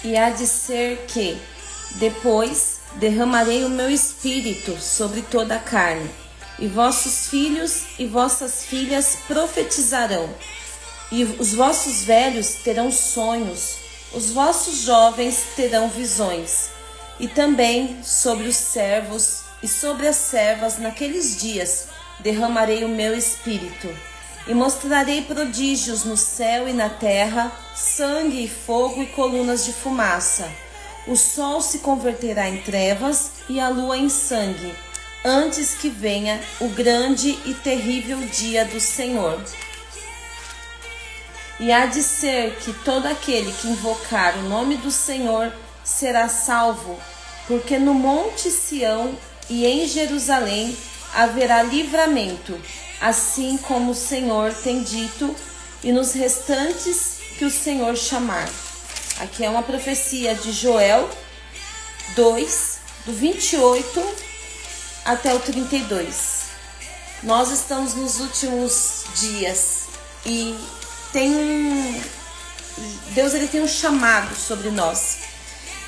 E há de ser que, depois, derramarei o meu espírito sobre toda a carne, e vossos filhos e vossas filhas profetizarão, e os vossos velhos terão sonhos, os vossos jovens terão visões. E também sobre os servos e sobre as servas naqueles dias derramarei o meu espírito, e mostrarei prodígios no céu e na terra, sangue e fogo e colunas de fumaça. O sol se converterá em trevas e a lua em sangue, antes que venha o grande e terrível dia do Senhor. E há de ser que todo aquele que invocar o nome do Senhor será salvo, porque no monte Sião e em Jerusalém haverá livramento, assim como o Senhor tem dito, e nos restantes que o Senhor chamar. Aqui é uma profecia de Joel 2, do 28 até o 32. Nós estamos nos últimos dias e Deus ele tem um chamado sobre nós.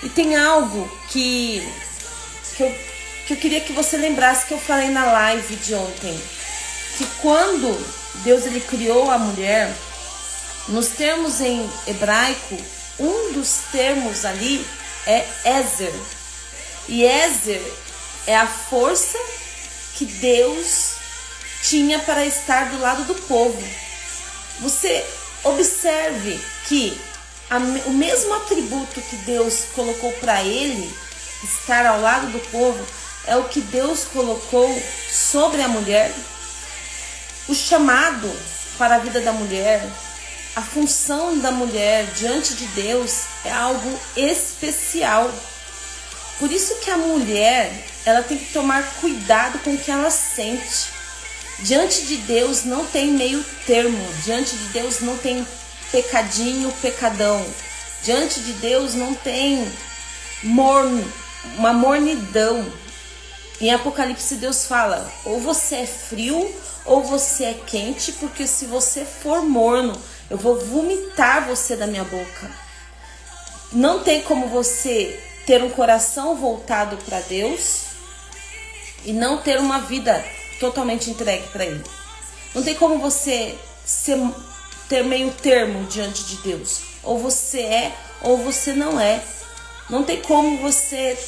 E tem algo que eu queria que você lembrasse, que eu falei na live de ontem. Que quando Deus ele criou a mulher, nos termos em hebraico, um dos termos ali é Ezer. E Ezer é a força que Deus tinha para estar do lado do povo. Você observe que o mesmo atributo que Deus colocou para ele, estar ao lado do povo, é o que Deus colocou sobre a mulher. O chamado para a vida da mulher, a função da mulher diante de Deus é algo especial. Por isso que a mulher, ela tem que tomar cuidado com o que ela sente. Diante de Deus não tem meio termo. Diante de Deus não tem pecadinho, pecadão. Diante de Deus não tem uma mornidão. Em Apocalipse Deus fala, ou você é frio ou você é quente, porque se você for morno, eu vou vomitar você da minha boca. Não tem como você ter um coração voltado para Deus e não ter uma vida totalmente entregue para Ele. Não tem como você ter meio termo diante de Deus. Ou você é ou você não é. Não tem como você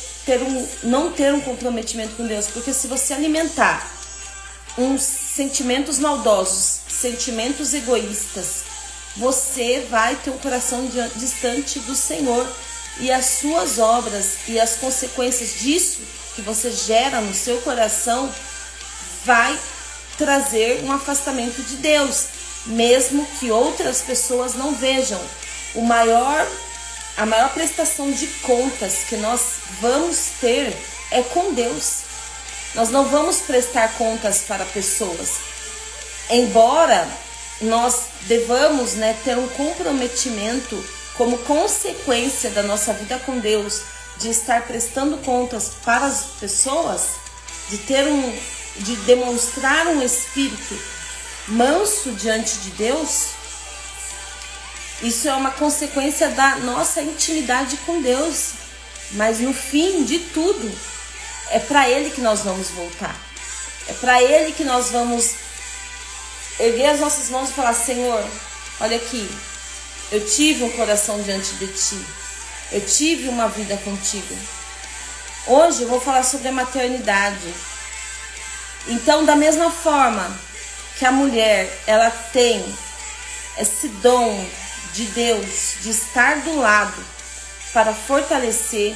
não ter um comprometimento com Deus, porque se você alimentar uns sentimentos maldosos, sentimentos egoístas, você vai ter um coração distante do Senhor, e as suas obras e as consequências disso que você gera no seu coração vai trazer um afastamento de Deus, mesmo que outras pessoas não vejam. A maior prestação de contas que nós vamos ter é com Deus. Nós não vamos prestar contas para pessoas. Embora nós devamos, ter um comprometimento como consequência da nossa vida com Deus, de estar prestando contas para as pessoas, de demonstrar um espírito manso diante de Deus. Isso é uma consequência da nossa intimidade com Deus. Mas no fim de tudo, é para Ele que nós vamos voltar. É para Ele que nós vamos erguer as nossas mãos e falar, Senhor, olha aqui, eu tive um coração diante de Ti. Eu tive uma vida contigo. Hoje eu vou falar sobre a maternidade. Então, da mesma forma que a mulher, ela tem esse dom de Deus, de estar do lado para fortalecer,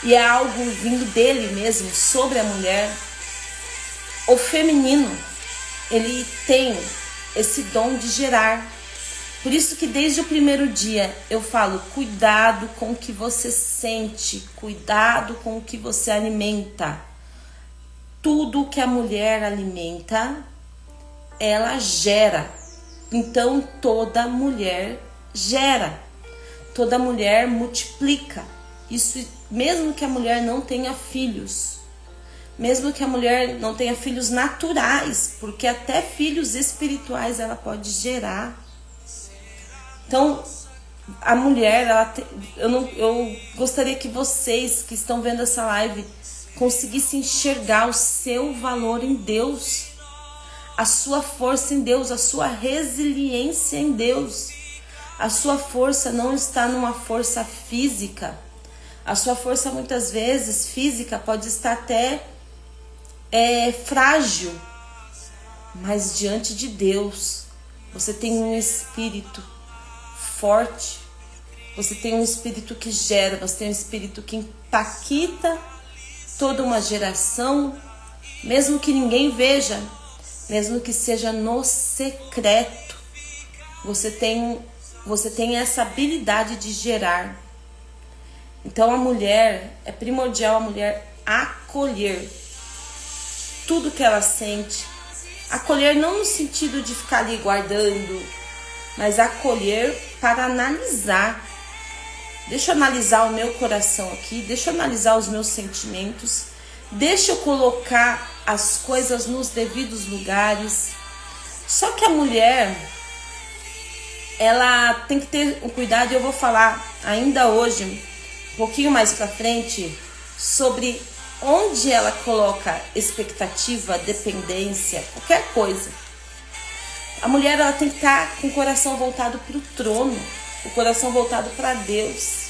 e é algo vindo dele mesmo sobre a mulher, o feminino, ele tem esse dom de gerar. Por isso que desde o primeiro dia eu falo, cuidado com o que você sente, cuidado com o que você alimenta. Tudo que a mulher alimenta, ela gera. Então toda mulher gera, toda mulher multiplica. Isso mesmo que a mulher não tenha filhos, mesmo que a mulher não tenha filhos naturais, porque até filhos espirituais ela pode gerar. Então, A mulher, eu gostaria que vocês que estão vendo essa live conseguissem enxergar o seu valor em Deus, a sua força em Deus, a sua resiliência em Deus. A sua força não está numa força física. A sua força muitas vezes física pode estar até frágil, mas diante de Deus você tem um espírito forte, você tem um espírito que gera, você tem um espírito que impacta toda uma geração, mesmo que ninguém veja, mesmo que seja no secreto. Você tem essa habilidade de gerar. Então a mulher, é primordial a mulher acolher tudo que ela sente. Acolher não no sentido de ficar ali guardando, mas acolher para analisar. Deixa eu analisar o meu coração aqui, deixa eu analisar os meus sentimentos, deixa eu colocar as coisas nos devidos lugares. Só que a mulher, ela tem que ter um cuidado, e eu vou falar ainda hoje, um pouquinho mais pra frente, sobre onde ela coloca expectativa, dependência, qualquer coisa. A mulher, ela tem que estar com o coração voltado para o trono, o coração voltado para Deus,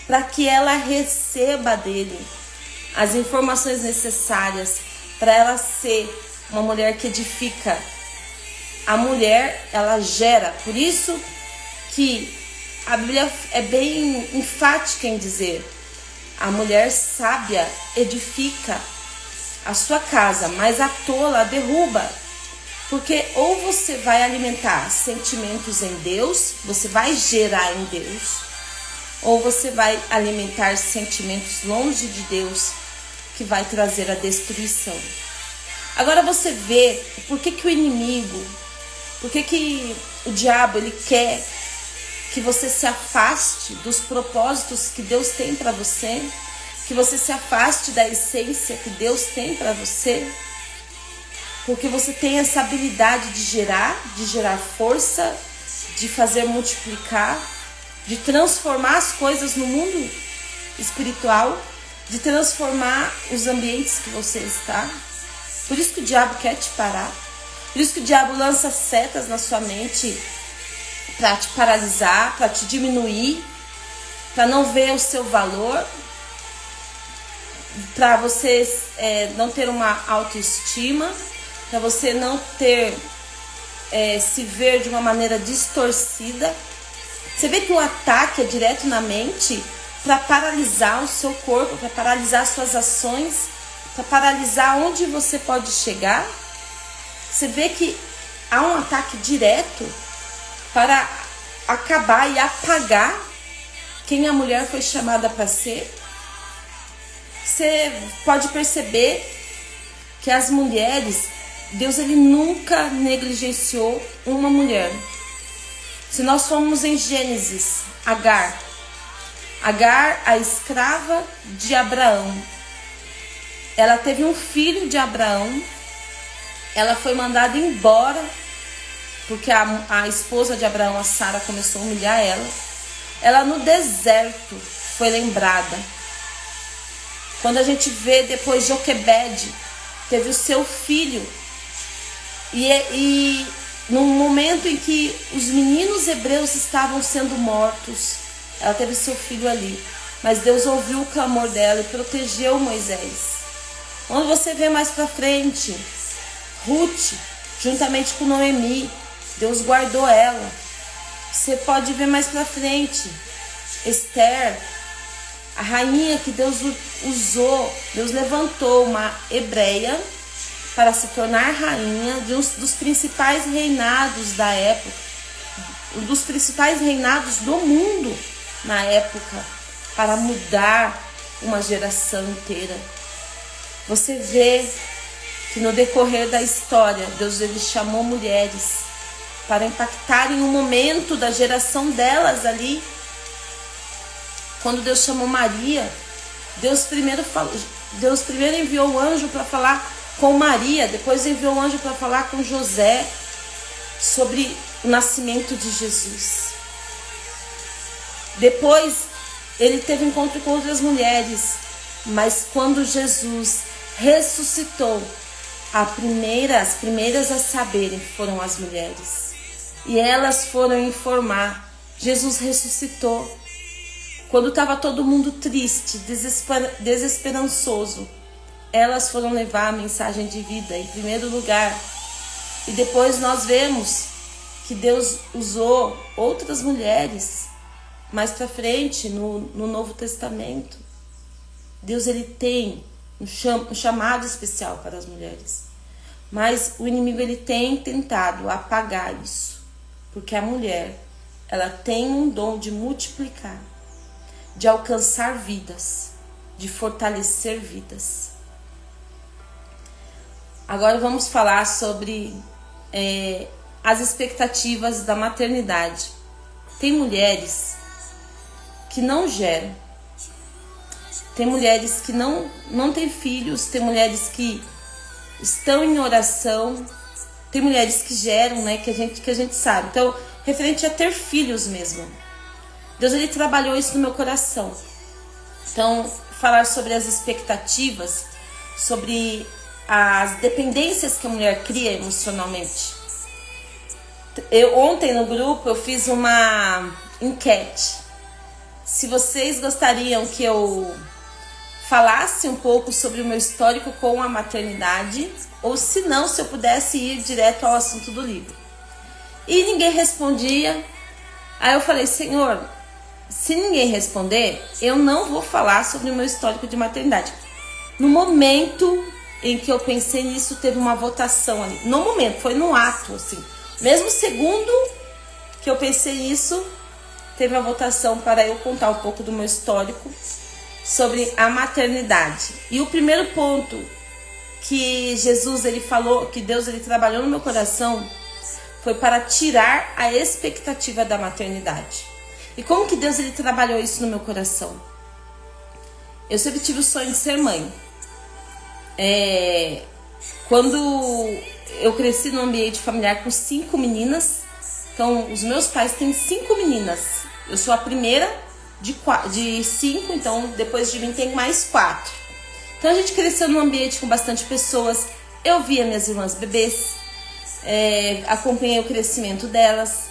para que ela receba dele as informações necessárias para ela ser uma mulher que edifica. A mulher, ela gera. Por isso que a Bíblia é bem enfática em dizer: a mulher sábia edifica a sua casa, mas a tola a derruba. Porque ou você vai alimentar sentimentos em Deus, você vai gerar em Deus, ou você vai alimentar sentimentos longe de Deus, que vai trazer a destruição. Agora você vê por que o inimigo, por que o diabo, ele quer que você se afaste dos propósitos que Deus tem para você, que você se afaste da essência que Deus tem para você. Porque você tem essa habilidade de gerar força, de fazer multiplicar, de transformar as coisas no mundo espiritual, de transformar os ambientes que você está. Por isso que o diabo quer te parar. Por isso que o diabo lança setas na sua mente para te paralisar, para te diminuir, para não ver o seu valor, para você não ter uma autoestima, para você não ter, se ver de uma maneira distorcida. Você vê que o ataque é direto na mente para paralisar o seu corpo, para paralisar suas ações, para paralisar onde você pode chegar. Você vê que há um ataque direto para acabar e apagar quem a mulher foi chamada para ser. Você pode perceber que as mulheres, Deus, ele nunca negligenciou uma mulher. Se nós formos em Gênesis, Agar, a escrava de Abraão, ela teve um filho de Abraão, ela foi mandada embora, porque a esposa de Abraão, a Sara, começou a humilhar ela. Ela no deserto foi lembrada. Quando a gente vê depois Joquebede, teve o seu filho, e no momento em que os meninos hebreus estavam sendo mortos, ela teve seu filho ali. Mas Deus ouviu o clamor dela e protegeu Moisés. Quando você vê mais pra frente, Ruth, juntamente com Noemi, Deus guardou ela. Você pode ver mais pra frente, Esther, a rainha que Deus usou. Deus levantou uma hebreia para se tornar rainha de um dos principais reinados da época, um dos principais reinados do mundo na época, para mudar uma geração inteira. Você vê que no decorrer da história, Deus, ele chamou mulheres para impactarem um momento da geração delas ali. Quando Deus chamou Maria, Deus primeiro enviou o anjo para falar com Maria, depois enviou o anjo para falar com José sobre o nascimento de Jesus. Depois ele teve encontro com outras mulheres, mas quando Jesus ressuscitou, as primeiras a saberem foram as mulheres. E elas foram informar: Jesus ressuscitou. Quando estava todo mundo triste, desesperançoso, elas foram levar a mensagem de vida em primeiro lugar. E depois nós vemos que Deus usou outras mulheres mais para frente no Novo Testamento. Deus ele tem um chamado especial para as mulheres. Mas o inimigo ele tem tentado apagar isso. Porque a mulher, ela tem um dom de multiplicar, de alcançar vidas, de fortalecer vidas. Agora vamos falar sobre as expectativas da maternidade. Tem mulheres que não geram. Tem mulheres que não têm filhos. Tem mulheres que estão em oração. Tem mulheres que geram, né? Que a gente sabe. Então, referente a ter filhos mesmo. Deus ele trabalhou isso no meu coração. Então, falar sobre as expectativas, sobre as dependências que a mulher cria emocionalmente. Ontem no grupo eu fiz uma enquete. Se vocês gostariam que eu falasse um pouco sobre o meu histórico com a maternidade, ou se não, se eu pudesse ir direto ao assunto do livro. E ninguém respondia. Aí eu falei: Senhor, se ninguém responder, eu não vou falar sobre o meu histórico de maternidade. No momento em que eu pensei nisso, teve uma votação ali. No momento, foi no ato, assim. Mesmo segundo que eu pensei nisso, teve a votação para eu contar um pouco do meu histórico sobre a maternidade. E o primeiro ponto que Jesus ele falou, que Deus ele trabalhou no meu coração, foi para tirar a expectativa da maternidade. E como que Deus ele trabalhou isso no meu coração? Eu sempre tive o sonho de ser mãe. Quando eu cresci num ambiente familiar com 5 meninas, então os meus pais têm 5 meninas. Eu sou a primeira de 5, então depois de mim tem mais 4. Então a gente cresceu num ambiente com bastante pessoas. Eu via minhas irmãs bebês, acompanhei o crescimento delas.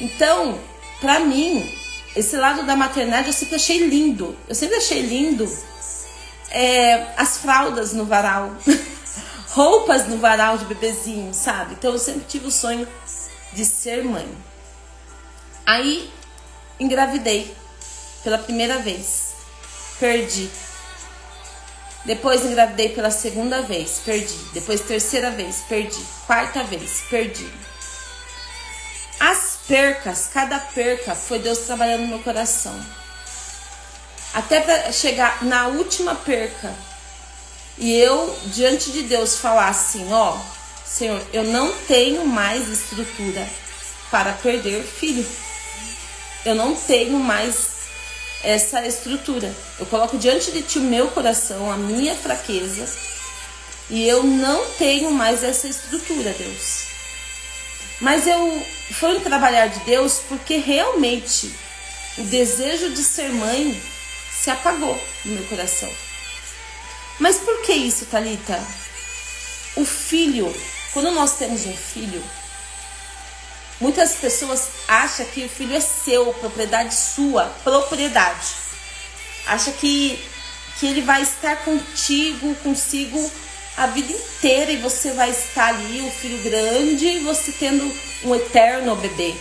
Então, pra mim, esse lado da maternidade eu sempre achei lindo. Eu sempre achei lindo as fraldas no varal, roupas no varal de bebezinho, sabe? Então eu sempre tive o sonho de ser mãe. Aí engravidei pela primeira vez, perdi. Depois engravidei pela segunda vez, perdi. Depois terceira vez, perdi. Quarta vez, perdi. As percas, cada perca foi Deus trabalhando no meu coração. Até para chegar na última perca e eu diante de Deus falar assim: ó, Senhor, eu não tenho mais estrutura para perder filho. Eu não tenho mais essa estrutura. Eu coloco diante de ti o meu coração, a minha fraqueza, e eu não tenho mais essa estrutura, Deus. Mas foi um trabalhar de Deus, porque realmente o desejo de ser mãe se apagou no meu coração. Mas por que isso, Thalita? O filho, quando nós temos um filho, muitas pessoas acham que o filho é seu, propriedade sua, propriedade. Acha que ele vai estar consigo a vida inteira, e você vai estar ali, o filho grande, e você tendo um eterno bebê.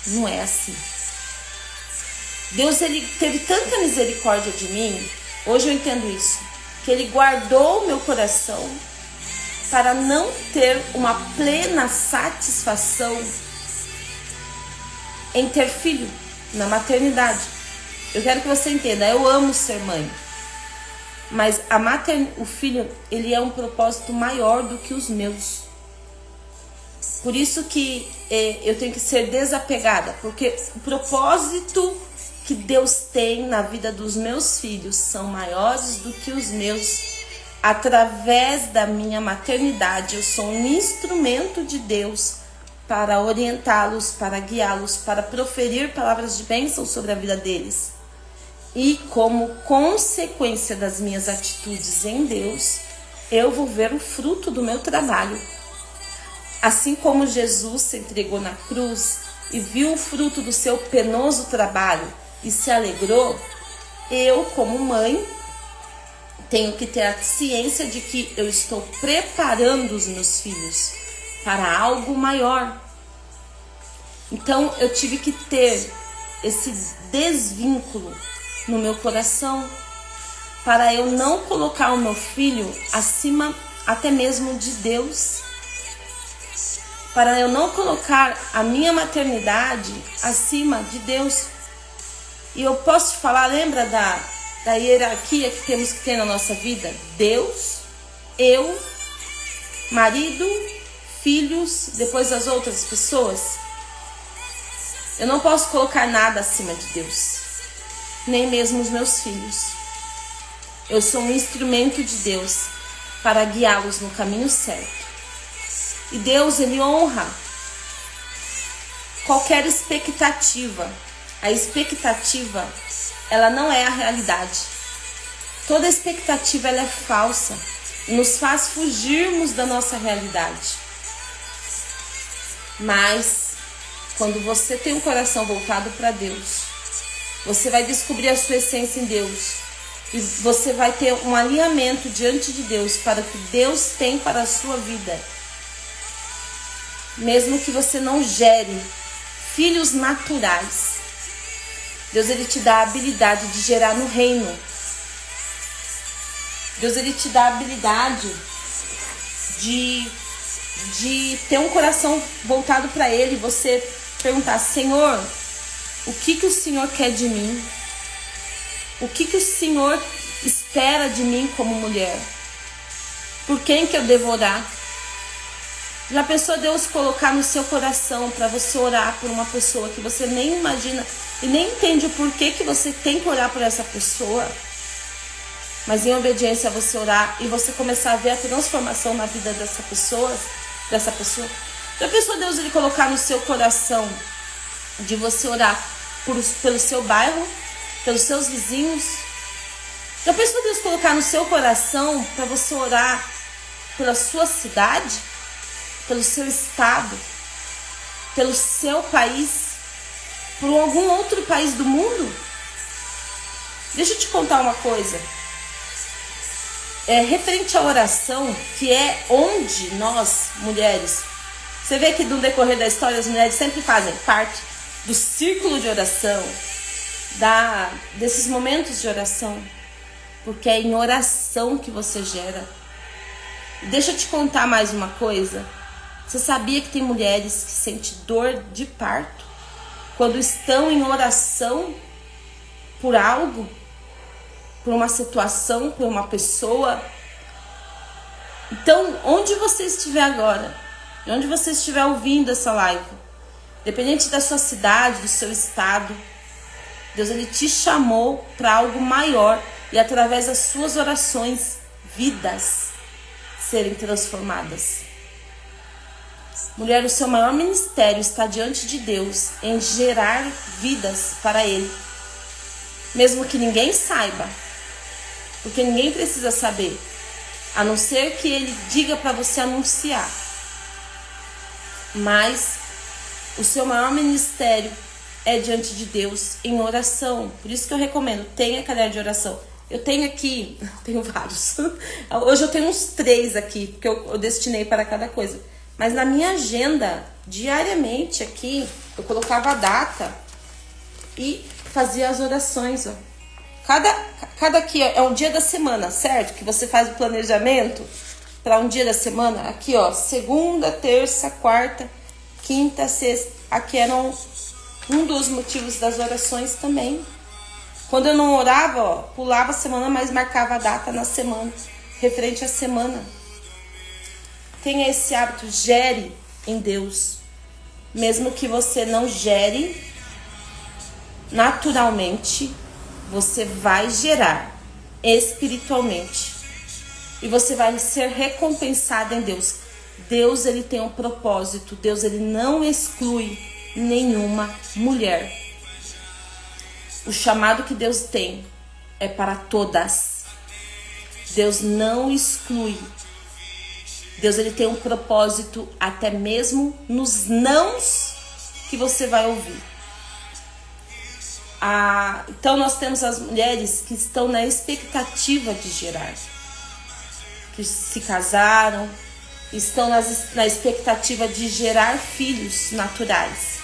Não é assim. Deus ele teve tanta misericórdia de mim, hoje eu entendo isso, que ele guardou o meu coração para não ter uma plena satisfação em ter filho, na maternidade. Eu quero que você entenda, eu amo ser mãe, mas o filho, ele é um propósito maior do que os meus. Por isso que eu tenho que ser desapegada, porque o propósito que Deus tem na vida dos meus filhos são maiores do que os meus. Através da minha maternidade, eu sou um instrumento de Deus para orientá-los, para guiá-los, para proferir palavras de bênção sobre a vida deles. E como consequência das minhas atitudes em Deus, eu vou ver o fruto do meu trabalho. Assim como Jesus se entregou na cruz e viu o fruto do seu penoso trabalho e se alegrou, eu, como mãe, tenho que ter a ciência de que eu estou preparando os meus filhos para algo maior. Então eu tive que ter esse desvínculo no meu coração para eu não colocar o meu filho acima até mesmo de Deus, para eu não colocar a minha maternidade acima de Deus. E eu posso te falar, lembra da hierarquia que temos que ter na nossa vida? Deus, eu, marido, filhos, depois as outras pessoas. Eu não posso colocar nada acima de Deus, nem mesmo os meus filhos. Eu sou um instrumento de Deus para guiá-los no caminho certo. E Deus, Ele honra qualquer expectativa. A expectativa, ela não é a realidade. Toda expectativa, ela é falsa e nos faz fugirmos da nossa realidade. Mas, quando você tem um coração voltado para Deus, você vai descobrir a sua essência em Deus. E você vai ter um alinhamento diante de Deus para o que Deus tem para a sua vida. Mesmo que você não gere filhos naturais, Deus, Ele te dá a habilidade de gerar no reino. Deus, Ele te dá a habilidade de ter um coração voltado para Ele. Você perguntar: Senhor, o que o Senhor quer de mim? O que o Senhor espera de mim como mulher? Por quem que eu devo orar? Já pensou Deus colocar no seu coração para você orar por uma pessoa que você nem imagina e nem entende o porquê que você tem que orar por essa pessoa? Mas em obediência a você orar e você começar a ver a transformação na vida dessa pessoa. Já pensou Deus, Ele colocar no seu coração de você orar pelo seu bairro, pelos seus vizinhos? Já pensou Deus colocar no seu coração para você orar pela sua cidade, pelo seu estado, pelo seu país, por algum outro país do mundo? Deixa eu te contar uma coisa. Referente à oração, que é onde nós, mulheres, você vê que no decorrer da história as mulheres sempre fazem parte do círculo de oração, desses momentos de oração, porque é em oração que você gera. Deixa eu te contar mais uma coisa. Você sabia que tem mulheres que sentem dor de parto quando estão em oração por algo, por uma situação, por uma pessoa? Então, onde você estiver agora, onde você estiver ouvindo essa live, independente da sua cidade, do seu estado, Deus, Ele te chamou para algo maior e através das suas orações, vidas serem transformadas. Mulher, o seu maior ministério está diante de Deus em gerar vidas para Ele. Mesmo que ninguém saiba, porque ninguém precisa saber, a não ser que Ele diga para você anunciar. Mas o seu maior ministério é diante de Deus em oração. Por isso que eu recomendo, tenha caderno de oração. Eu tenho aqui, tenho vários. Hoje eu tenho uns 3 aqui, porque eu destinei para cada coisa. Mas na minha agenda, diariamente aqui, eu colocava a data e fazia as orações. Ó. Cada aqui é um dia da semana, certo? Que você faz o planejamento para um dia da semana. Aqui, ó, segunda, terça, quarta, quinta, sexta. Aqui eram um dos motivos das orações também. Quando eu não orava, ó, pulava a semana, mas marcava a data na semana, referente à semana. Tenha esse hábito, gere em Deus. Mesmo que você não gere naturalmente, você vai gerar espiritualmente. E você vai ser recompensado em Deus. Deus, ele tem um propósito. Deus, ele não exclui nenhuma mulher. O chamado que Deus tem é para todas. Deus não exclui. Deus, ele tem um propósito até mesmo nos nãos que você vai ouvir. Então nós temos as mulheres que estão na expectativa de gerar, que se casaram, estão na expectativa de gerar filhos naturais.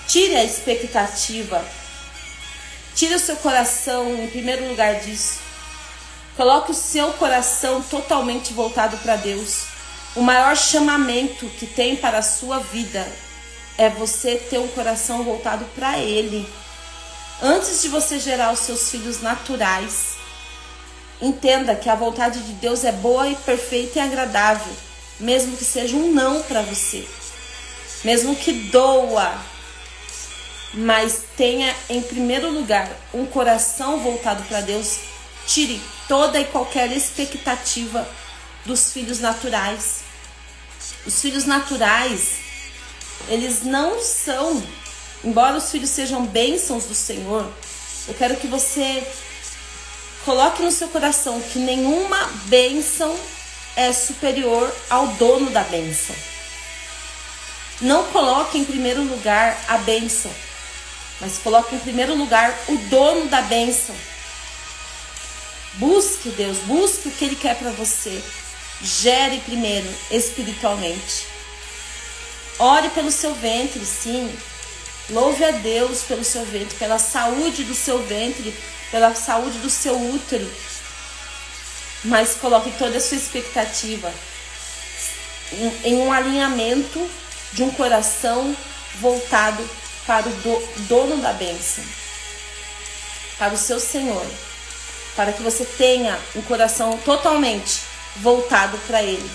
Tire a expectativa, tire o seu coração em primeiro lugar disso. Coloque o seu coração totalmente voltado para Deus. O maior chamamento que tem para a sua vida é você ter um coração voltado para Ele. Antes de você gerar os seus filhos naturais, entenda que a vontade de Deus é boa e perfeita e agradável, mesmo que seja um não para você, mesmo que doa, mas tenha em primeiro lugar um coração voltado para Deus. Tire toda e qualquer expectativa dos filhos naturais. Os filhos naturais, eles não são, embora os filhos sejam bênçãos do Senhor, eu quero que você coloque no seu coração que nenhuma bênção é superior ao dono da bênção. Não coloque em primeiro lugar a bênção, mas coloque em primeiro lugar o dono da bênção. Busque Deus, busque o que Ele quer para você. Gere primeiro espiritualmente. Ore pelo seu ventre, sim. Louve a Deus pelo seu ventre, pela saúde do seu ventre, pela saúde do seu útero. Mas coloque toda a sua expectativa em um alinhamento de um coração voltado para o dono da bênção, para o seu Senhor, para que você tenha um coração totalmente voltado para Ele.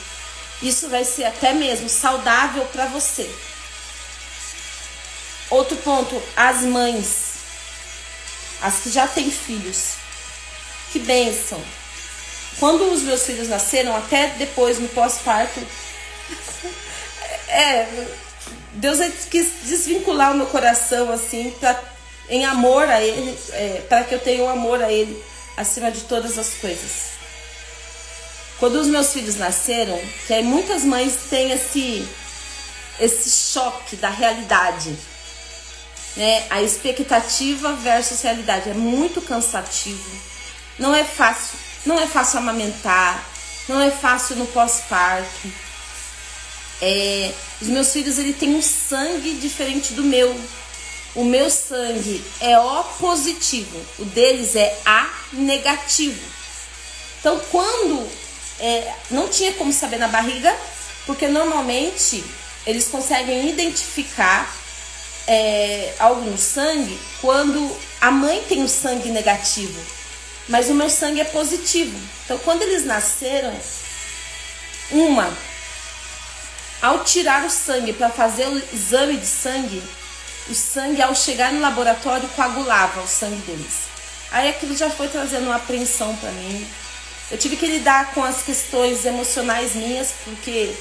Isso vai ser até mesmo saudável para você. Outro ponto, as mães, as que já têm filhos. Que bênção! Quando os meus filhos nasceram, até depois no pós-parto, Deus quis desvincular o meu coração assim, em amor a Ele, para que eu tenha um amor a Ele acima de todas as coisas. Quando os meus filhos nasceram, que aí muitas mães têm esse choque da realidade, né? A expectativa versus realidade é muito cansativo. Não é fácil amamentar, não é fácil no pós-parto. Os meus filhos, ele tem um sangue diferente do meu. O meu sangue é O positivo, o deles é A negativo. Então, quando não tinha como saber na barriga, porque normalmente eles conseguem identificar algo no sangue quando a mãe tem o sangue negativo, mas o meu sangue é positivo. Então, quando eles nasceram, ao tirar o sangue para fazer o exame de sangue, o sangue, ao chegar no laboratório, coagulava o sangue deles. Aí aquilo já foi trazendo uma apreensão para mim. Eu tive que lidar com as questões emocionais minhas, porque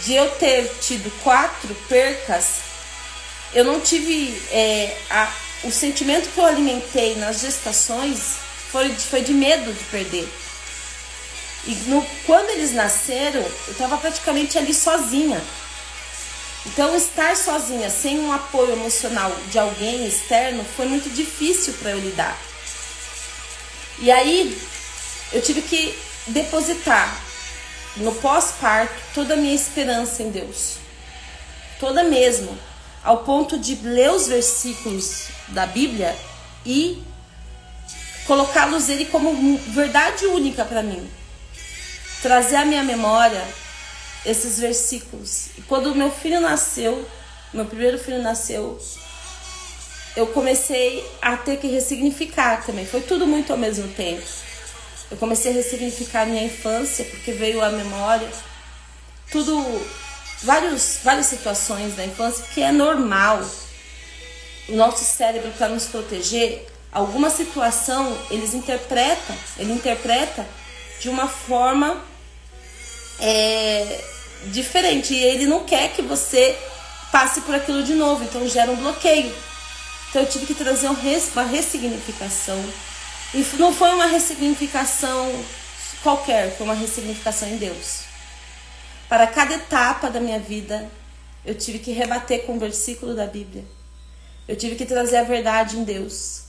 de eu ter tido 4 percas, eu não tive... o sentimento que eu alimentei nas gestações foi de medo de perder. E quando eles nasceram, eu estava praticamente ali sozinha. Então, estar sozinha, sem um apoio emocional de alguém externo, foi muito difícil para eu lidar. E aí, eu tive que depositar no pós-parto toda a minha esperança em Deus. Toda mesmo. Ao ponto de ler os versículos da Bíblia e colocá-los ele como verdade única para mim. Trazer à minha memória esses versículos. E quando o meu filho nasceu, meu primeiro filho nasceu, eu comecei a ter que ressignificar também. Foi tudo muito ao mesmo tempo. Eu comecei a ressignificar a minha infância, porque veio à memória várias situações da infância que é normal. O nosso cérebro, para nos proteger, alguma situação ele interpreta de uma forma diferente. E ele não quer que você passe por aquilo de novo. Então gera um bloqueio. Então eu tive que trazer uma ressignificação. E não foi uma ressignificação qualquer, foi uma ressignificação em Deus. Para cada etapa da minha vida, eu tive que rebater com um versículo da Bíblia. Eu tive que trazer a verdade em Deus.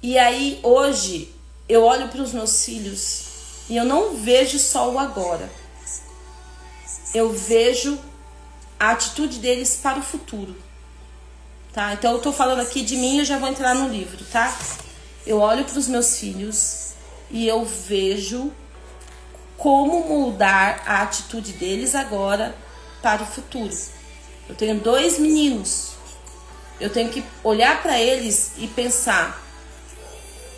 E aí, hoje, eu olho para os meus filhos e eu não vejo só o agora. Eu vejo a atitude deles para o futuro. Tá? Então, eu estou falando aqui de mim e eu já vou entrar no livro, tá? Eu olho para os meus filhos e eu vejo como moldar a atitude deles agora para o futuro. Eu tenho 2 meninos. Eu tenho que olhar para eles e pensar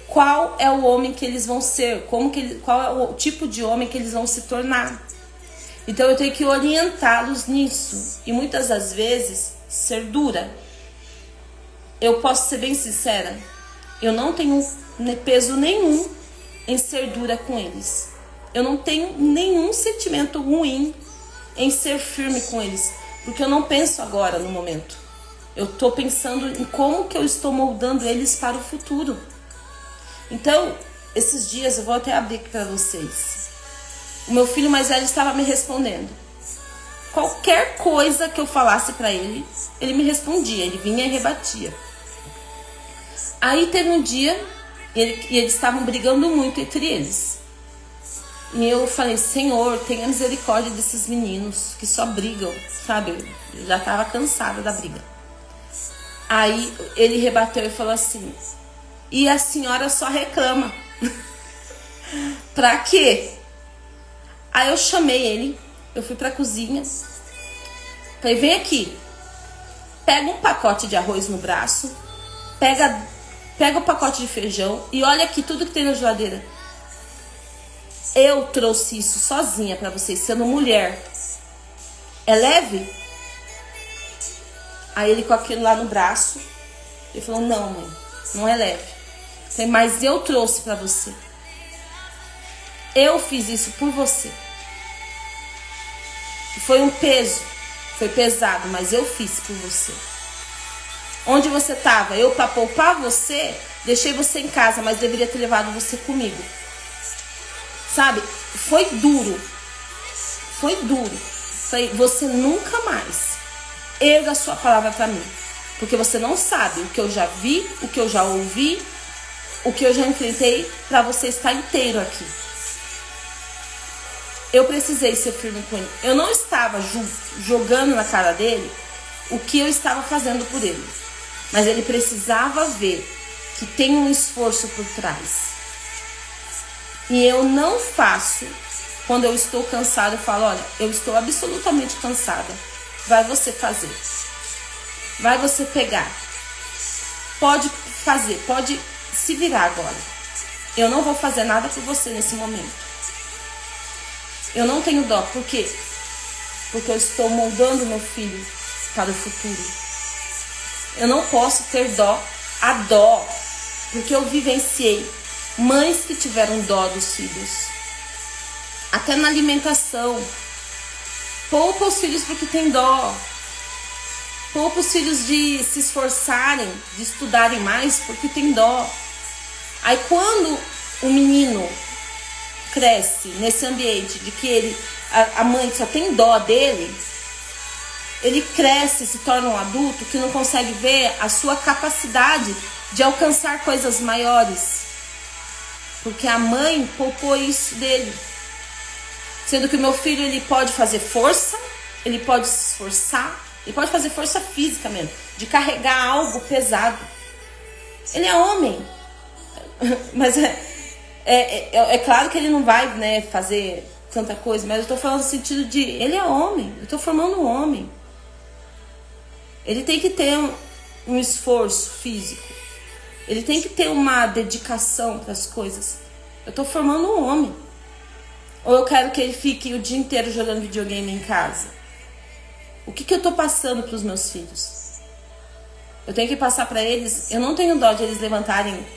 qual é o homem que eles vão ser, qual é o tipo de homem que eles vão se tornar. Então eu tenho que orientá-los nisso. E muitas das vezes ser dura. Eu posso ser bem sincera, eu não tenho peso nenhum em ser dura com eles. Eu não tenho nenhum sentimento ruim em ser firme com eles, porque eu não penso agora no momento. Eu estou pensando em como que eu estou moldando eles para o futuro. Então, esses dias eu vou até abrir aqui para vocês. O meu filho mais velho estava me respondendo. Qualquer coisa que eu falasse para ele, ele me respondia, ele vinha e rebatia. Aí teve um dia, e eles estavam brigando muito entre eles. E eu falei, Senhor, tenha misericórdia desses meninos que só brigam, sabe? Eu já estava cansada da briga. Aí ele rebateu e falou assim, e a senhora só reclama. Pra quê? Aí eu chamei ele, eu fui pra cozinha, falei, vem aqui, pega um pacote de arroz no braço, pega o pacote de feijão e olha aqui tudo que tem na geladeira. Eu trouxe isso sozinha pra vocês, sendo mulher. É leve? Aí ele com aquilo lá no braço, ele falou, não, mãe, não é leve. Eu falei, mas eu trouxe pra você. Eu fiz isso por você. Foi um peso, foi pesado, mas eu fiz por você. Onde você estava? Eu, para poupar você, deixei você em casa, mas deveria ter levado você comigo. Sabe? Foi duro. Foi duro. Falei, você nunca mais erga a sua palavra para mim. Porque você não sabe o que eu já vi, o que eu já ouvi, o que eu já enfrentei para você estar inteiro aqui. Eu precisei ser firme com ele. Eu não estava jogando na cara dele o que eu estava fazendo por ele. Mas ele precisava ver que tem um esforço por trás. E eu não faço quando eu estou cansada. Eu falo, olha, eu estou absolutamente cansada. Vai você fazer. Vai você pegar. Pode fazer, pode se virar agora. Eu não vou fazer nada por você nesse momento. Eu não tenho dó. Por quê? Porque eu estou moldando meu filho para o futuro. Eu não posso ter a dó, porque eu vivenciei mães que tiveram dó dos filhos. Até na alimentação. Poupa os filhos porque tem dó. Poupa os filhos de se esforçarem, de estudarem mais porque tem dó. Aí quando o menino cresce nesse ambiente de que a mãe só tem dó dele, ele cresce, se torna um adulto que não consegue ver a sua capacidade de alcançar coisas maiores. Porque a mãe poupou isso dele. Sendo que o meu filho, ele pode fazer força, ele pode se esforçar, ele pode fazer força física mesmo, de carregar algo pesado. Ele é homem. Mas é claro que ele não vai, né, fazer tanta coisa, mas eu estou falando no sentido de, ele é homem, eu estou formando um homem. Ele tem que ter um esforço físico. Ele tem que ter uma dedicação para as coisas. Eu estou formando um homem. Ou eu quero que ele fique o dia inteiro jogando videogame em casa? O que eu estou passando para os meus filhos? Eu tenho que passar para eles. Eu não tenho dó de eles levantarem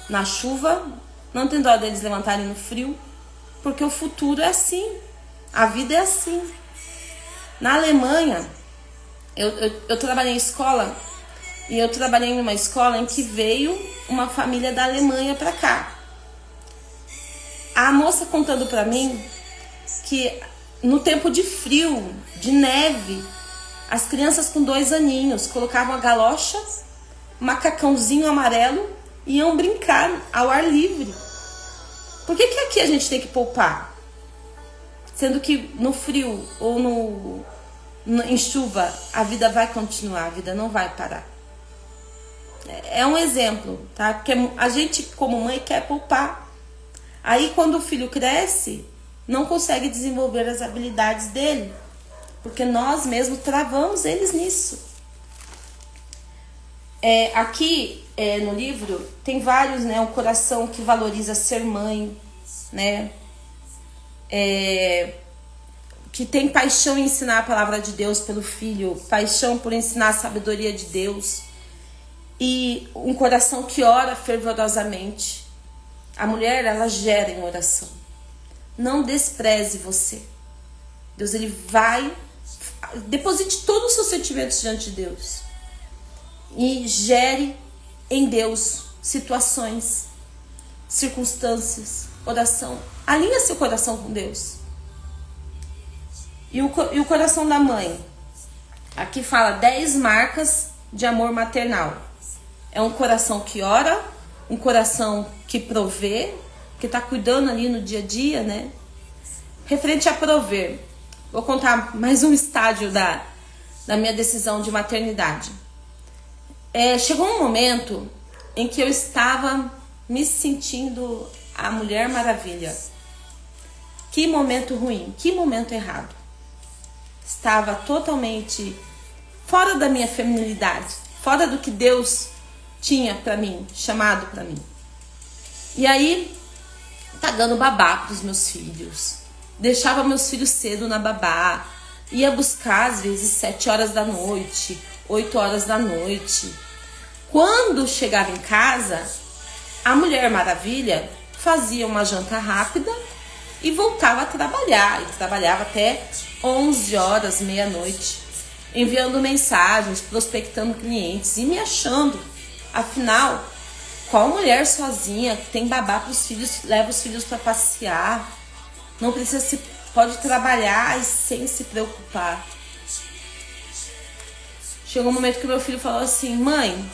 na chuva. Não tenho dó de eles levantarem no frio. Porque o futuro é assim. A vida é assim. Na Alemanha, eu trabalhei em escola, e eu trabalhei em uma escola em que veio uma família da Alemanha para cá. A moça contando para mim que no tempo de frio, de neve, as crianças com 2 aninhos colocavam a galocha, macacãozinho amarelo e iam brincar ao ar livre. Por que aqui a gente tem que poupar? Sendo que no frio ou em chuva a vida vai continuar, a vida não vai parar. É um exemplo, tá? Porque a gente como mãe quer poupar. Aí quando o filho cresce, não consegue desenvolver as habilidades dele, porque nós mesmos travamos eles nisso. Aqui no livro tem vários, né? Um coração que valoriza ser mãe, né? Que tem paixão em ensinar a palavra de Deus pelo filho, paixão por ensinar a sabedoria de Deus, e um coração que ora fervorosamente. A mulher, ela gera em oração. Não despreze você. Deus, ele vai... Deposite todos os seus sentimentos diante de Deus. E gere em Deus situações, circunstâncias, oração. Alinha seu coração com Deus. E o coração da mãe? Aqui fala 10 marcas de amor maternal. É um coração que ora, um coração que provê, que está cuidando ali no dia a dia, né? Referente a prover, vou contar mais um estágio da minha decisão de maternidade. Chegou um momento em que eu estava me sentindo a Mulher Maravilha. Que momento ruim, que momento errado. Estava totalmente fora da minha feminilidade, fora do que Deus tinha para mim, chamado para mim. E aí, pagando babá para os meus filhos. Deixava meus filhos cedo na babá. Ia buscar, às vezes, 7 horas da noite, 8 horas da noite. Quando chegava em casa, a Mulher Maravilha fazia uma janta rápida e voltava a trabalhar. E trabalhava até 11 horas, meia-noite, enviando mensagens, prospectando clientes e me achando. Afinal, qual mulher sozinha que tem babá para os filhos, leva os filhos para passear, não precisa pode trabalhar sem se preocupar? Chegou um momento que meu filho falou assim: mãe,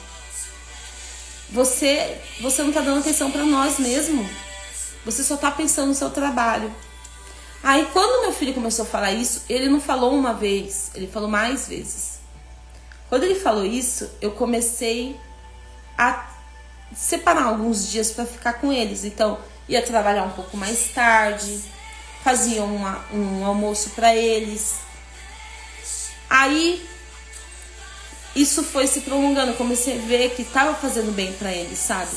você não tá dando atenção para nós mesmo, você só tá pensando no seu trabalho. Aí quando meu filho começou a falar isso, ele não falou uma vez, ele falou mais vezes. Quando ele falou isso, eu comecei a separar alguns dias para ficar com eles. Então, ia trabalhar um pouco mais tarde, fazia um almoço para eles. Aí, isso foi se prolongando. Eu comecei a ver que estava fazendo bem para eles, sabe?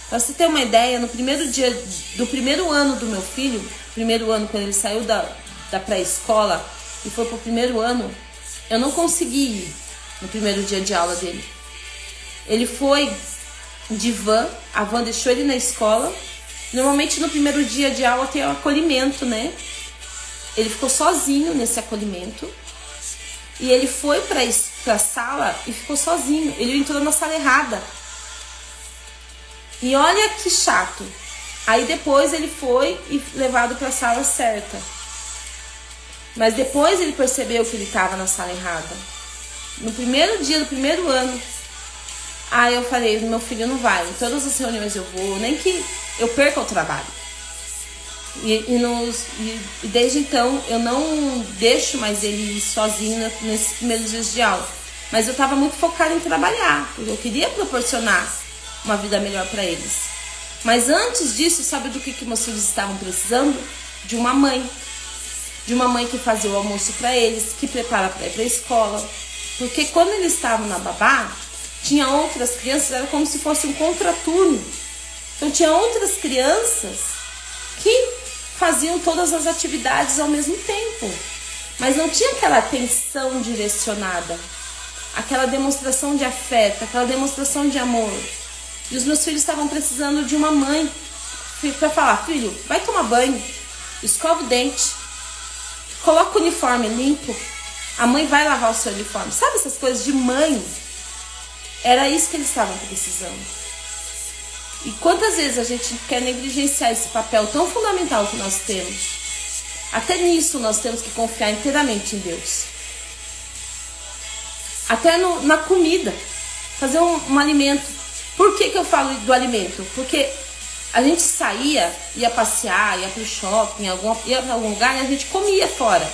Pra você ter uma ideia, no primeiro dia do primeiro ano do meu filho, primeiro ano quando ele saiu da pré-escola e foi pro primeiro ano, eu não consegui ir no primeiro dia de aula dele. Ele foi de van, a van deixou ele na escola. Normalmente no primeiro dia de aula tem o acolhimento, né? Ele ficou sozinho nesse acolhimento. E ele foi pra sala e ficou sozinho. Ele entrou na sala errada. E olha que chato. Aí depois ele foi e levado pra sala certa. Mas depois ele percebeu que ele estava na sala errada. No primeiro dia do primeiro ano. Aí eu falei, meu filho não vai. Em todas as reuniões eu vou, nem que eu perca o trabalho. E desde então eu não deixo mais ele ir sozinho nesses primeiros dias de aula. Mas eu estava muito focada em trabalhar, porque eu queria proporcionar uma vida melhor para eles. Mas antes disso, sabe do que meus filhos estavam precisando? De uma mãe. De uma mãe que fazia o almoço para eles, que prepara para ir para a escola. Porque quando eles estavam na babá, tinha outras crianças, era como se fosse um contraturno. Então tinha outras crianças que faziam todas as atividades ao mesmo tempo. Mas não tinha aquela atenção direcionada, aquela demonstração de afeto, aquela demonstração de amor. E os meus filhos estavam precisando de uma mãe para falar: filho, vai tomar banho, escova o dente, coloca o uniforme limpo, a mãe vai lavar o seu uniforme. Sabe essas coisas de mãe? Era isso que eles estavam precisando. E quantas vezes a gente quer negligenciar esse papel tão fundamental que nós temos? Até nisso nós temos que confiar inteiramente em Deus. Até na comida. Fazer um alimento. Por que eu falo do alimento? Porque a gente saía, ia passear, ia pro shopping, ia pra algum lugar e a gente comia fora.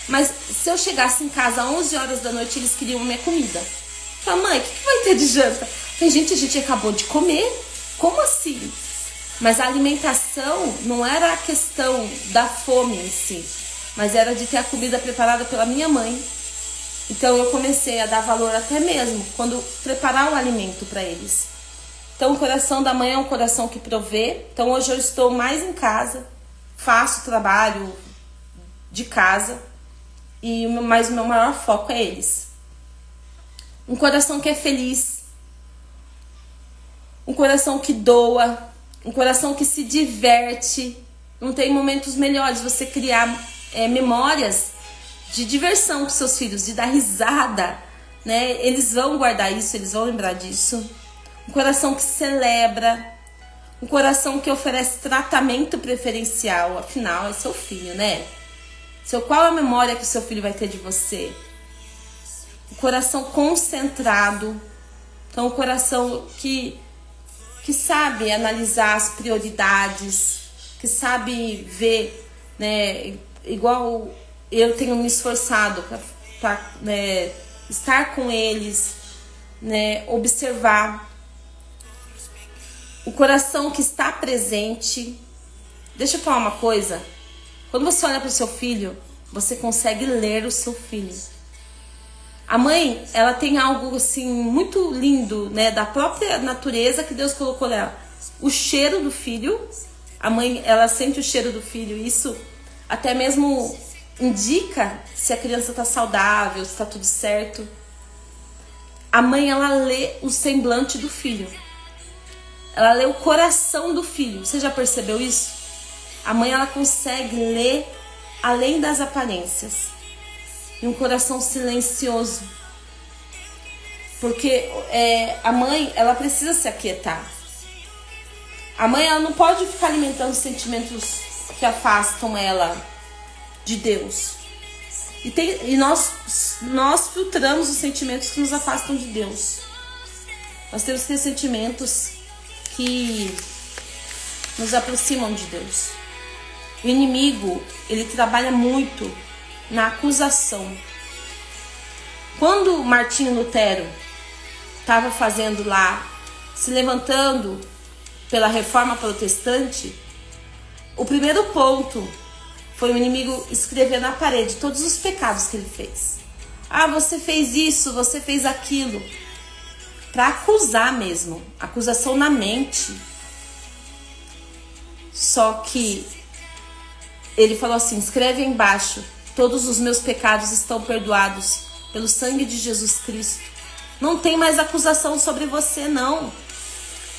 Mas se eu chegasse em casa às 11 horas da noite, eles queriam minha comida. Eu falei, mãe, o que vai ter de janta? Tem gente, a gente acabou de comer. Como assim? Mas a alimentação não era a questão da fome em si, mas era de ter a comida preparada pela minha mãe. Então eu comecei a dar valor até mesmo quando preparar o alimento para eles. Então o coração da mãe é um coração que provê. Então hoje eu estou mais em casa, faço trabalho de casa, mas o meu maior foco é eles. Um coração que é feliz, um coração que doa, um coração que se diverte. Não tem momentos melhores você criar memórias de diversão com seus filhos, de dar risada, né? Eles vão guardar isso, eles vão lembrar disso. Um coração que celebra, um coração que oferece tratamento preferencial. Afinal, é seu filho, né? Qual a memória que o seu filho vai ter de você? Um coração concentrado. Então, um coração que sabe analisar as prioridades, que sabe ver, né? Igual eu tenho me esforçado para estar com eles, né? Observar. O coração que está presente. Deixa eu falar uma coisa. Quando você olha para o seu filho, você consegue ler o seu filho. A mãe, ela tem algo assim muito lindo, né, da própria natureza que Deus colocou nela. O cheiro do filho. A mãe, ela sente o cheiro do filho. Isso até mesmo indica se a criança está saudável, se está tudo certo. A mãe, ela lê o semblante do filho. Ela lê o coração do filho. Você já percebeu isso? A mãe, ela consegue ler além das aparências. E um coração silencioso. Porque a mãe, ela precisa se aquietar. A mãe, ela não pode ficar alimentando sentimentos que afastam ela de Deus. E nós filtramos os sentimentos que nos afastam de Deus. Nós temos que ter sentimentos que nos aproximam de Deus. O inimigo, ele trabalha muito na acusação. Quando Martinho Lutero estava fazendo lá, se levantando pela reforma protestante, o primeiro ponto foi o inimigo escrever na parede todos os pecados que ele fez. Ah, você fez isso, você fez aquilo. Para acusar mesmo, acusação na mente. Só que ele falou assim, escreve embaixo, todos os meus pecados estão perdoados pelo sangue de Jesus Cristo. Não tem mais acusação sobre você, não.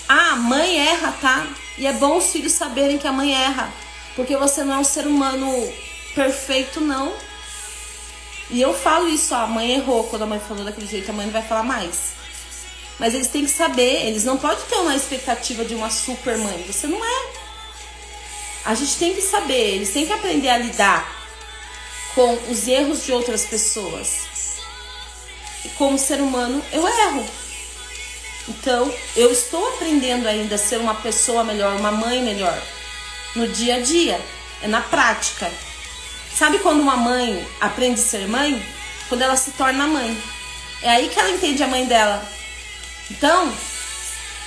Ah, mãe erra, tá? E é bom os filhos saberem que a mãe erra. Porque você não é um ser humano perfeito, não. E eu falo isso, ó, a mãe errou. Quando a mãe falou daquele jeito, a mãe não vai falar mais. Mas eles têm que saber, eles não podem ter uma expectativa de uma super mãe. Você não é. A gente tem que saber, eles têm que aprender a lidar com os erros de outras pessoas. E como ser humano, eu erro. Então, eu estou aprendendo ainda a ser uma pessoa melhor, uma mãe melhor. No dia a dia, é na prática. Sabe quando uma mãe aprende a ser mãe? Quando ela se torna mãe. É aí que ela entende a mãe dela. Então,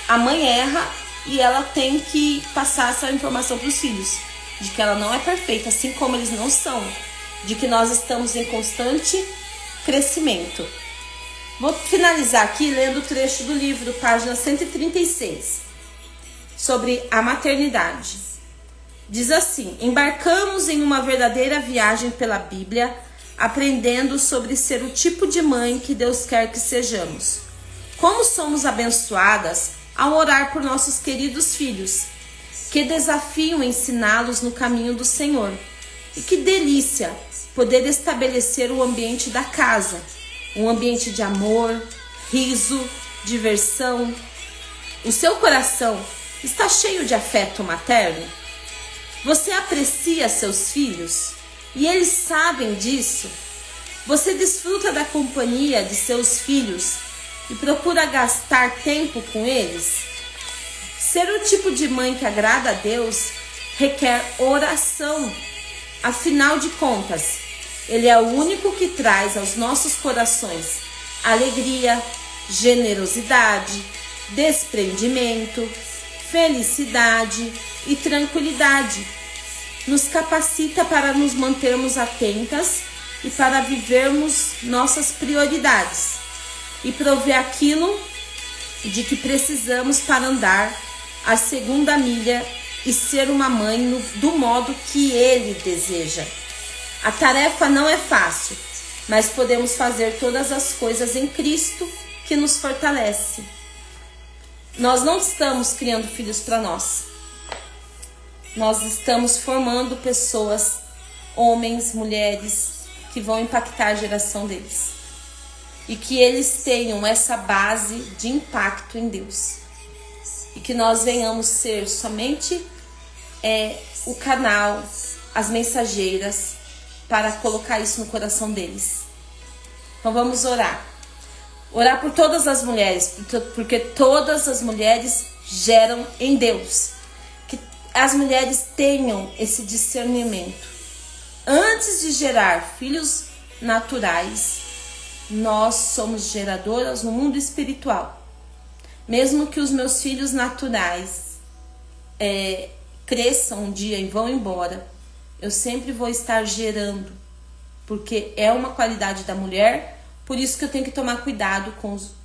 a mãe erra e ela tem que passar essa informação para os filhos. De que ela não é perfeita, assim como eles não são. De que nós estamos em constante crescimento. Vou finalizar aqui lendo o trecho do livro, página 136, sobre a maternidade. Diz assim: embarcamos em uma verdadeira viagem pela Bíblia, aprendendo sobre ser o tipo de mãe que Deus quer que sejamos. Como somos abençoadas ao orar por nossos queridos filhos, que desafiam ensiná-los no caminho do Senhor. E que delícia poder estabelecer o ambiente da casa, um ambiente de amor, riso, diversão. O seu coração está cheio de afeto materno? Você aprecia seus filhos e eles sabem disso? Você desfruta da companhia de seus filhos e procura gastar tempo com eles? Ser o tipo de mãe que agrada a Deus requer oração. Afinal de contas, Ele é o único que traz aos nossos corações alegria, generosidade, desprendimento, felicidade e tranquilidade. Nos capacita para nos mantermos atentas e para vivermos nossas prioridades e prover aquilo de que precisamos para andar a segunda milha e ser uma mãe do modo que Ele deseja. A tarefa não é fácil, mas podemos fazer todas as coisas em Cristo que nos fortalece. Nós não estamos criando filhos para nós. Nós estamos formando pessoas, homens, mulheres, que vão impactar a geração deles. E que eles tenham essa base de impacto em Deus. E que nós venhamos ser somente o canal, as mensageiras, para colocar isso no coração deles. Então vamos orar. Orar por todas as mulheres, porque todas as mulheres geram em Deus. Que as mulheres tenham esse discernimento. Antes de gerar filhos naturais, nós somos geradoras no mundo espiritual. Mesmo que os meus filhos naturais cresçam um dia e vão embora, eu sempre vou estar gerando, porque é uma qualidade da mulher. Por isso que eu tenho que tomar cuidado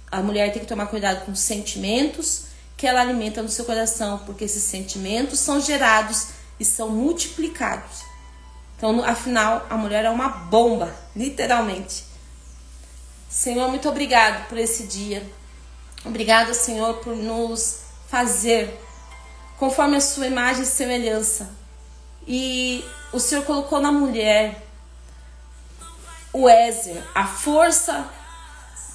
a mulher tem que tomar cuidado com os sentimentos que ela alimenta no seu coração, porque esses sentimentos são gerados e são multiplicados. Então, afinal, a mulher é uma bomba, literalmente. Senhor, muito obrigado por esse dia. Obrigado, Senhor, por nos fazer conforme a sua imagem e semelhança. E o Senhor colocou na mulher o Ézer, a força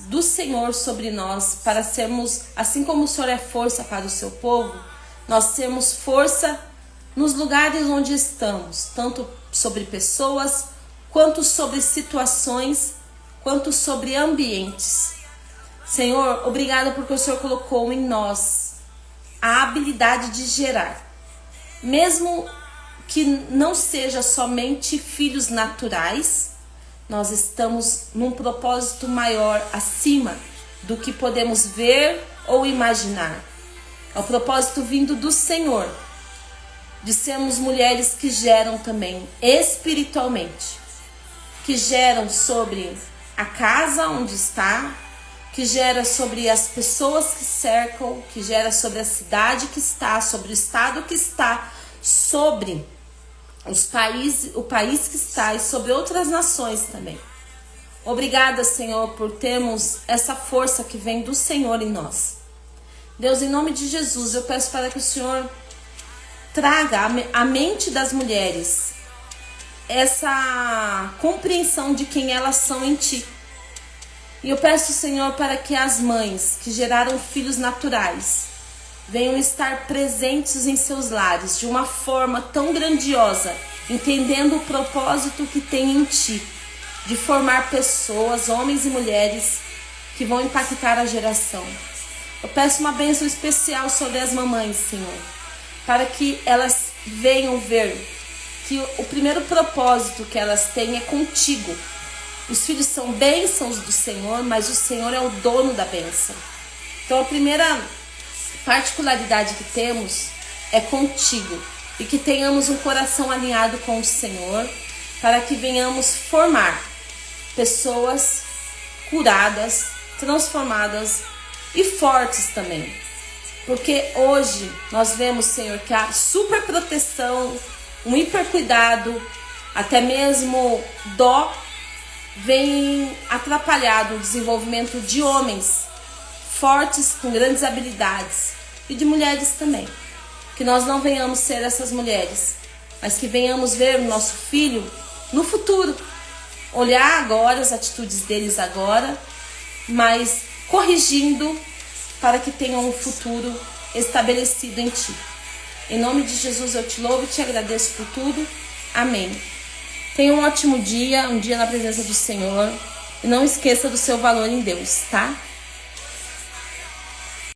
do Senhor sobre nós, para sermos, assim como o Senhor é força para o seu povo, nós sermos força nos lugares onde estamos, tanto sobre pessoas, quanto sobre situações, quanto sobre ambientes. Senhor, obrigada porque o Senhor colocou em nós a habilidade de gerar, mesmo que não seja somente filhos naturais. Nós estamos num propósito maior acima do que podemos ver ou imaginar. É o propósito vindo do Senhor, de sermos mulheres que geram também espiritualmente, que geram sobre a casa onde está, que gera sobre as pessoas que cercam, que gera sobre a cidade que está, sobre o estado que está, sobre o país que está e sobre outras nações também. Obrigada, Senhor, por termos essa força que vem do Senhor em nós. Deus, em nome de Jesus, eu peço para que o Senhor traga à mente das mulheres essa compreensão de quem elas são em Ti. E eu peço, Senhor, para que as mães que geraram filhos naturais venham estar presentes em seus lares de uma forma tão grandiosa, entendendo o propósito que tem em Ti, de formar pessoas, homens e mulheres, que vão impactar a geração. Eu peço uma bênção especial sobre as mamães, Senhor, para que elas venham ver que o primeiro propósito que elas têm é contigo. Os filhos são bênçãos do Senhor, mas o Senhor é o dono da bênção. Então a primeira particularidade que temos é contigo, e que tenhamos um coração alinhado com o Senhor, para que venhamos formar pessoas curadas, transformadas e fortes também. Porque hoje nós vemos, Senhor, que a super proteção, um hipercuidado, até mesmo dó, vem atrapalhar o desenvolvimento de homens fortes, com grandes habilidades, e de mulheres também. Que nós não venhamos ser essas mulheres mas que venhamos ver o nosso filho no futuro. Olhar agora as atitudes deles agora, mas corrigindo para que tenham um futuro estabelecido em Ti. Em nome de Jesus eu te louvo e te agradeço por tudo. Amém. Tenha um ótimo dia, um dia na presença do Senhor. E não esqueça do seu valor em Deus, tá?